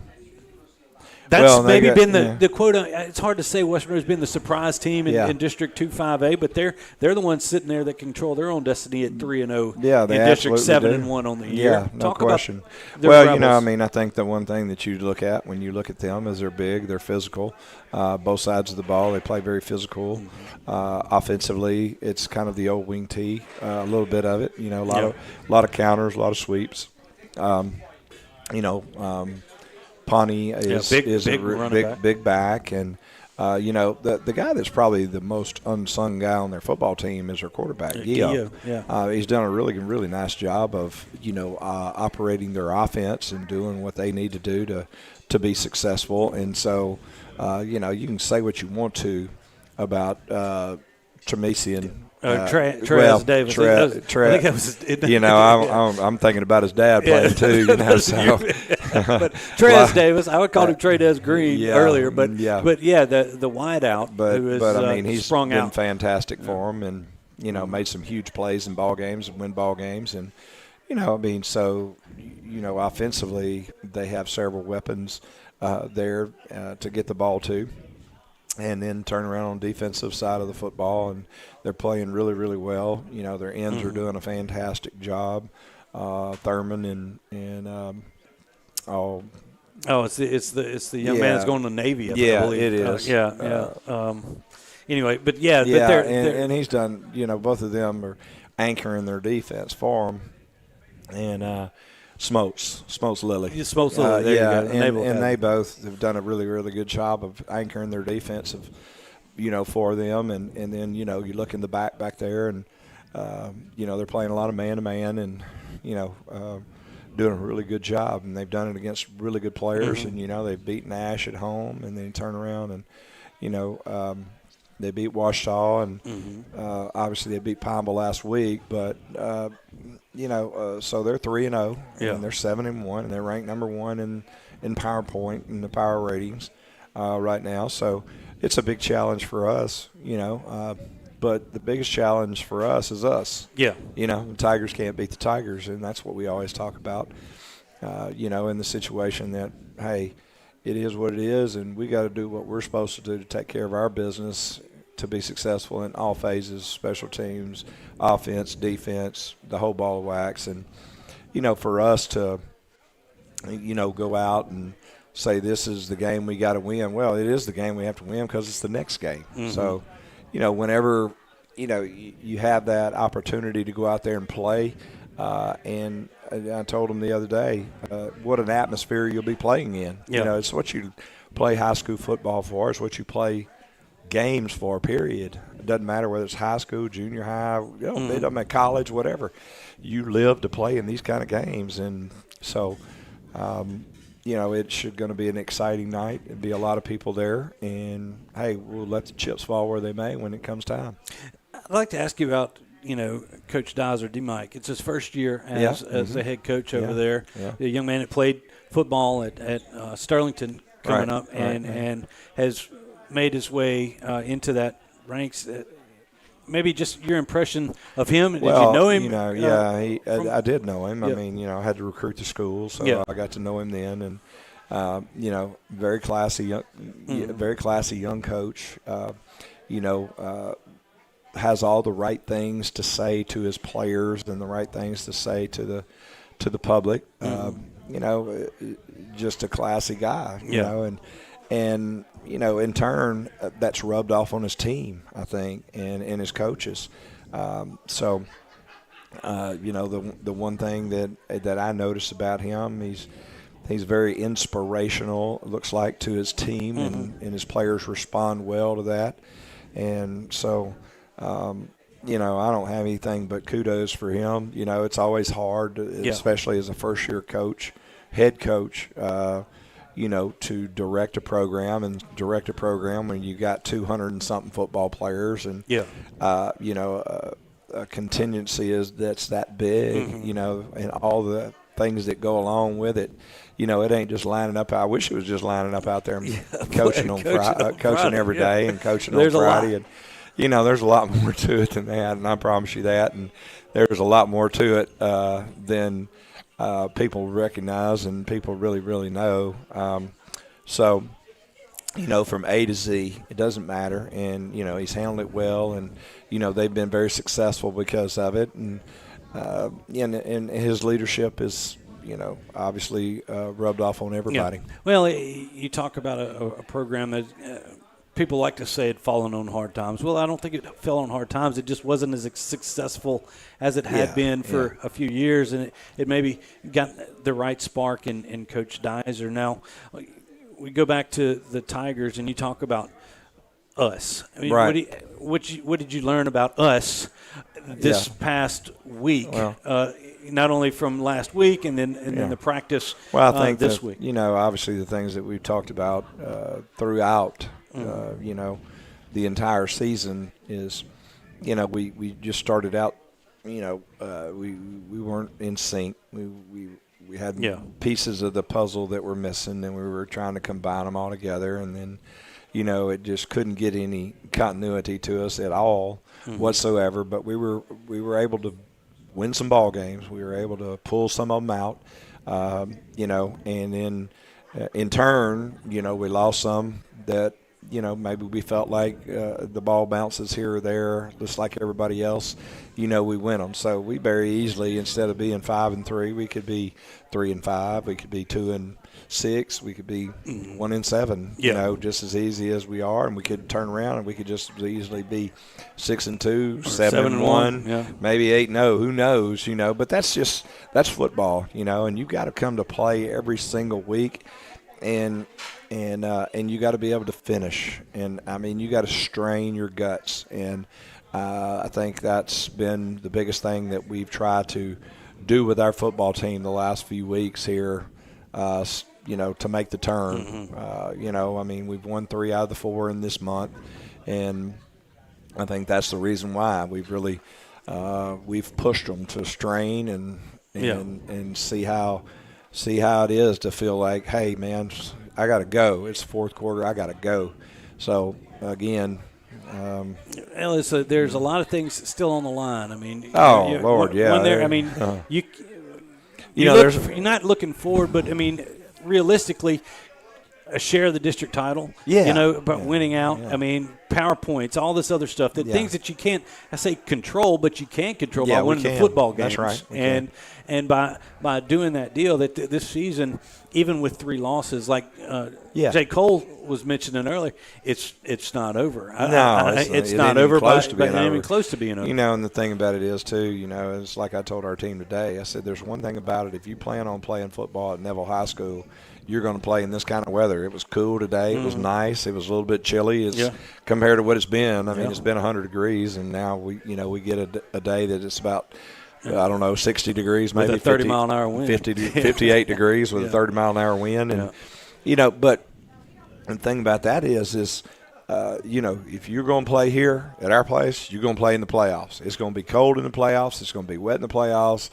That's been the quote. It's hard to say West Monroe's been the surprise team in District 2-5A, but they're the ones sitting there that control their own destiny at 3-0. Yeah, they in District 7-1 do. on the year. Yeah, no Talk question. About well, I think the one thing that you look at when you look at them is they're big, they're physical, both sides of the ball. They play very physical. Offensively, it's kind of the old wing tee, a little bit of it. A lot of counters, a lot of sweeps. Pawnee is a big back, and the guy that's probably the most unsung guy on their football team is their quarterback, Gio. He's done a really nice job of operating their offense and doing what they need to do to be successful. And so you can say what you want to about Tremesian. Trez Davis. I'm thinking about his dad playing too. But Trez Davis, I would call him Trez Green earlier, but the wideout. He's sprung been out. fantastic for him, and made some huge plays in ball games and win ball games, and offensively they have several weapons there to get the ball to. And then turn around on the defensive side of the football, and they're playing really well. Their ends are doing a fantastic job. Thurman and it's the young man that's going to the Navy. I believe. It is. Anyway, but and he's done. Both of them are anchoring their defense for him, and Smokes Lily. And they both have done a really good job of anchoring their defensive, for them. And then, you look in the back there, and, they're playing a lot of man-to-man and, doing a really good job. And they've done it against really good players. And, they've beaten Ash at home, and then turn around and, they beat Ouachita, and obviously they beat Pineville last week. But, so they're 3-0, and they're 7-1, and they're ranked number 1 in PowerPoint in the power ratings right now. So it's a big challenge for us, but the biggest challenge for us is us. Yeah. The Tigers can't beat the Tigers, and that's what we always talk about, in the situation that, hey, it is what it is, and we got to do what we're supposed to do to take care of our business to be successful in all phases, special teams, offense, defense, the whole ball of wax. And, for us to, go out and say this is the game we got to win, well, it is the game we have to win because it's the next game. So, whenever, you have that opportunity to go out there and play, and I told them the other day, what an atmosphere you'll be playing in. It's what you play high school football for. It's what you play games for, period. It doesn't matter whether it's high school, junior high, it doesn't matter, college, whatever. You live to play in these kind of games. And so, it's going to be an exciting night. There'll be a lot of people there. And, hey, we'll let the chips fall where they may when it comes time. I'd like to ask you about Coach Dizer, D-Mike. It's his first year as the head coach over there. Yeah. The young man that played football at Sterlington coming up and has made his way into that ranks. Maybe just your impression of him. Did you know him? I did know him. Yeah. I mean, I had to recruit the school, so I got to know him then. And very classy, very classy young coach. Has all the right things to say to his players and the right things to say to the public. Just a classy guy. And in turn, that's rubbed off on his team, I think, and his coaches. The one thing that I noticed about him, he's very inspirational, it looks like, to his team, and his players respond well to that. And so, I don't have anything but kudos for him. It's always hard, especially as a first-year head coach, to direct a program when you got 200 and something football players and a contingency that's that big, and all the things that go along with it. It ain't just lining up. I wish it was just lining up out there and coaching coaching every day and coaching on Friday. And there's a lot more to it than that, and I promise you that. And there's a lot more to it than people recognize and people really, really know. From A to Z, it doesn't matter. And, he's handled it well. And, they've been very successful because of it. And his leadership is, obviously rubbed off on everybody. Yeah. Well, you talk about a program that people like to say had fallen on hard times. Well, I don't think it fell on hard times. It just wasn't as successful as it had been for a few years, and it maybe got the right spark in Coach Dizer. Now, we go back to the Tigers, and you talk about us. I mean, what did you learn about us this past week? Well, not only from last week and then the practice I think this week. Obviously the things that we've talked about throughout, the entire season is, we just started out, we weren't in sync. We had pieces of the puzzle that were missing, and we were trying to combine them all together, and then, it just couldn't get any continuity to us at all whatsoever. But we were able to win some ball games. We were able to pull some of them out, and then in turn, we lost some that, maybe we felt like the ball bounces here or there, just like everybody else, we win them. So we very easily, instead of being 5-3, we could be 3-5, we could be 2-6, we could be 1-7, just as easy as we are, and we could turn around and we could just as easily be 6-2, 7-1, maybe 8-0, who knows, but that's football, and you've got to come to play every single week, and you got to be able to finish, and I mean you got to strain your guts, and I think that's been the biggest thing that we've tried to do with our football team the last few weeks here, to make the turn. I mean, we've won 3 out of the 4 in this month, and I think that's the reason why we've really we've pushed them to strain and see how it is to feel like, hey man, I got to go. It's the fourth quarter. I got to go. So again. There's a lot of things still on the line. I mean, Lord, you're not looking forward, but I mean, realistically, a share of the district title. Winning out. I mean, PowerPoints, all this other stuff. Things that you can't, I say control, but you can control by winning the football games. That's right. And by doing that deal, that this season, even with 3 losses, like Jay Cole was mentioning earlier, it's not over. It's not over by even close to being over. And the thing about it is too, it's like I told our team today. I said, there's one thing about it. If you plan on playing football at Neville High School, you're going to play in this kind of weather. It was cool today. It was nice. It was a little bit chilly compared to what it's been. I mean, it's been 100 degrees, and now we get a day that it's about, 60 degrees, maybe with a 30-mile-an-hour wind. 58 degrees with a 30-mile-an-hour wind. And, but the thing about that is if you're going to play here at our place, you're going to play in the playoffs. It's going to be cold in the playoffs. It's going to be wet in the playoffs,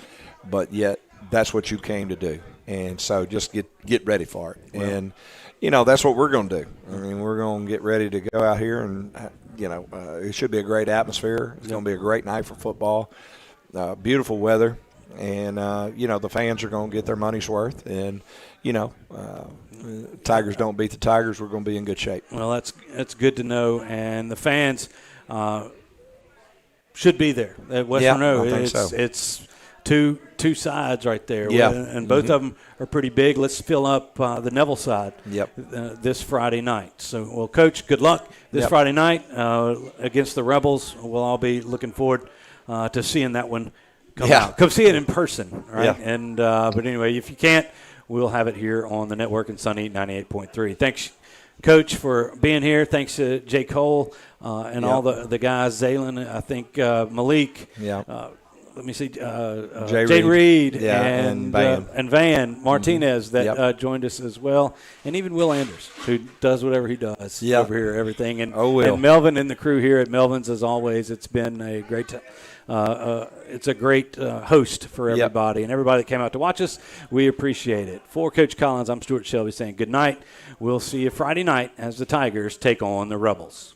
but yet that's what you came to do. And so just get ready for it. Well, and, that's what we're going to do. I mean, we're going to get ready to go out here and, it should be a great atmosphere. It's going to be a great night for football. Beautiful weather. And, the fans are going to get their money's worth. And, Tigers don't beat the Tigers, we're going to be in good shape. Well, that's good to know. And the fans should be there at West Monroe. I think so. It's two sides right there. Yeah. And both of them are pretty big. Let's fill up the Neville side this Friday night. So, well, Coach, good luck this Friday night against the Rebels. We'll all be looking forward to seeing that one come out. Come see it in person, right? Yeah. And but anyway, if you can't, we'll have it here on the network in Sunny 98.3. Thanks, Coach, for being here. Thanks to J. Cole and all the guys, Ze'Land, I think Malik. Let me see, Jay Reed and Van Martinez that joined us as well, and even Will Anders, who does whatever he does over here, everything. And, and Melvyn and the crew here at Melvin's, as always, it's been a great it's a great host for everybody, and everybody that came out to watch us, we appreciate it. For Coach Collins, I'm Stewart Shelby saying good night. We'll see you Friday night as the Tigers take on the Rebels.